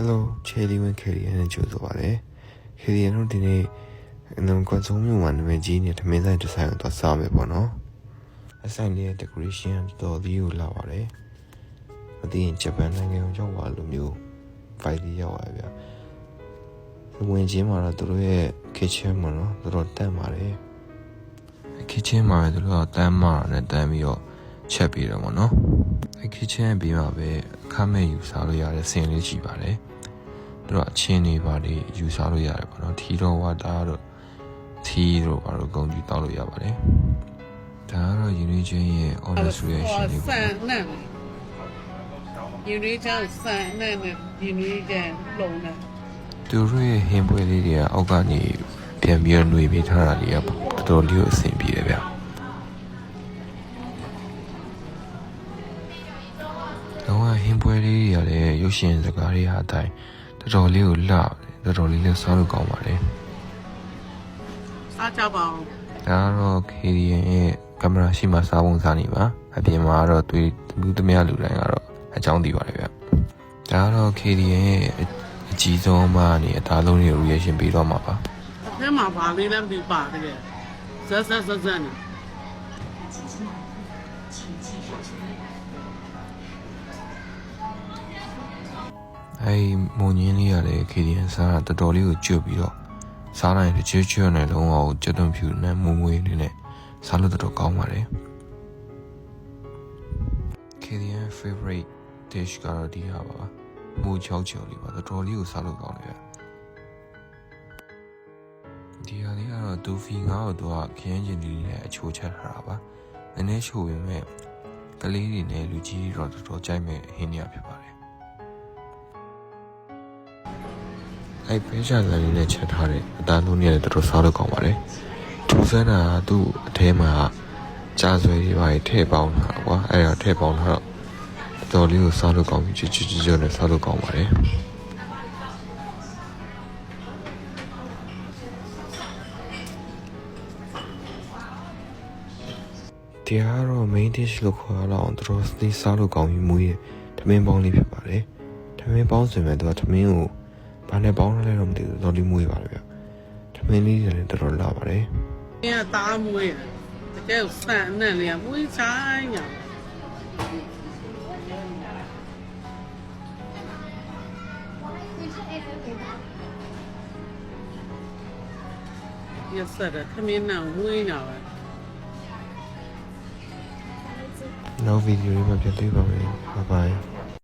Hello ချယ်လီဝင်ခေရီနဲ့ကြိုဆိုပါရစေခေရီတို့ဒီနေ့ကွန်ဆိုးမျိုးမှာနာမည်ကြီးနေထမင်းဆိုင်ဒီဇိုင်းကိုသွားစားမယ်ပေါ့နော်အဆိုင်လေးရဲ့ decoration တော်တော်လေးကိုလာပါတယ်မသိရင်ဂျပန်နိုင်ငံကိုရောက်သွားလို့မျိုး vibe လေးရောက်သွားဗျာဝင်ချင်းမှာတော့သူတို့ရဲ့ kitchen မှာနော်တော်တော်တန့်ပါတယ် kitchen မှာသူတို့ကတန်းမာနဲ့တန်းပြီးတော့ချက်ပြီးတော့ပေါ့နော်kitchen ပြီးမှပဲအခမဲ့ယူစားလို့ရတဲ့ဆင်လေးရှိပါတယ်သူတို့အချင်းတွေပါလေယူစားလို့ရတယ်ပေါ့နော်ထီတော်ဝါတာတို့ထီတို့ဘာလို့ဂုံကြီးတောက်လို့ရပါတယ်ဒါကတော့ယူနီချင်းရဲ့ honest reaction လေးပေါ့နော်ယူနီချင်းဆန်နဲ့ယူနီချင်းလုံးနဲ့သူတို့ရဲ့ဟင်းပွဲလေးတွေကအောက်ကနေပြန်ပြီးတော့ຫນွေပေးထားတာလေးကတော်တော်လေးကိုအဆင်ပြေတယ်ဗျတော့ဟင်းပွဲလေးတွေကလည်းရုပ်ရှင်စကားတွေအတိုင်းတော်တော်လေးကိုလှတော်တော်လေးလည်းစားလို့ကောင်းပါတယ်စားကြပါဦးဒါကတော့ KDN ရဲ့ကင်မရာရှိမှစားပုံစားနေပါအပြင်မှာတော့တွေ့လူသမားလူတိုင်းကတော့အကြောင်းသိပါတယ်ဗျဒါကတော့ KDN ရဲ့အကြီးဆုံးမှနေအသားလုံးတွေကို reaction ပေးတော့မှာပါအထဲမှာဘာလေးလဲမသိပါတကယ်ဇက်နေမုံညင်းလေးရတဲ့ KDN စားတာတော်တော်လေးကိုကျွတ်ပြီးတော့စားလိုက်ရင်ချွတ်နဲ့လုံးအောင်ကျွတ်သွန်ဖြူနဲ့မွေးမွေးလေးနဲ့စားလို့တော်တော်ကောင်းပါတယ် KDN favorite dish ကတော့ဒီဟာပါမူချောက်ချော်လေးပါတော်တော်လေးကိုစားလို့ကောင်းတယ်ဗျဒီဟာလေးကတော့ဒူဖီငါ့ကိုတော့ခရမ်းကျင်လေးနဲ့အချိုးချက်ထားတာပါနည်းနည်းချိုးပေမဲ့ကလေးတွေနဲ့လူကြီးတွေတော့တော်တော်ကြိုက်မဲ့ဟင်းရဖြစ်ပါတယ်ဖဲရှားလေးနဲ့ချက်ထားတဲ့အသားလုံးနဲ့တော်တော်စားလို့ကောင်းပါတယ်ထူးဆန်းတာသူ့အထဲမှာကြာဆွဲတွေပါထည့်ပေါင်းတာကွာအဲ့ဒါထည့်ပေါင်းတော့တော်လေးကိုစားလို့ကောင်းပြီချွတ်နဲ့စားလို့ကောင်းပါတယ်ဒီကတော့ main dish လို့ခေါ်ရအောင်တော်တော်သေးစားလို့ကောင်းပြီမူရဲ့ထမင်းပေါင်းလေးဖြစ်ပါတယ်ထမင်းပေါင်းဆိုရင်တော့ထမင်းကိုဘာနဲ့ပေါင်းလဲတော့မသိဘူးတော်လေးမွေးပါလေဗျထမင်းလေးတွေလည်းတော်တော်လာပါတယ်။ဒီကသားမွေးတကယ်ဆန်နဲ့လေမွေးချိုင်းညာရစတဲ့ခမင်းနဲ့မွေးညာပဲနောက်ဗီဒီယိုလေးမှာပြန်တွေ့ပါမယ် bye bye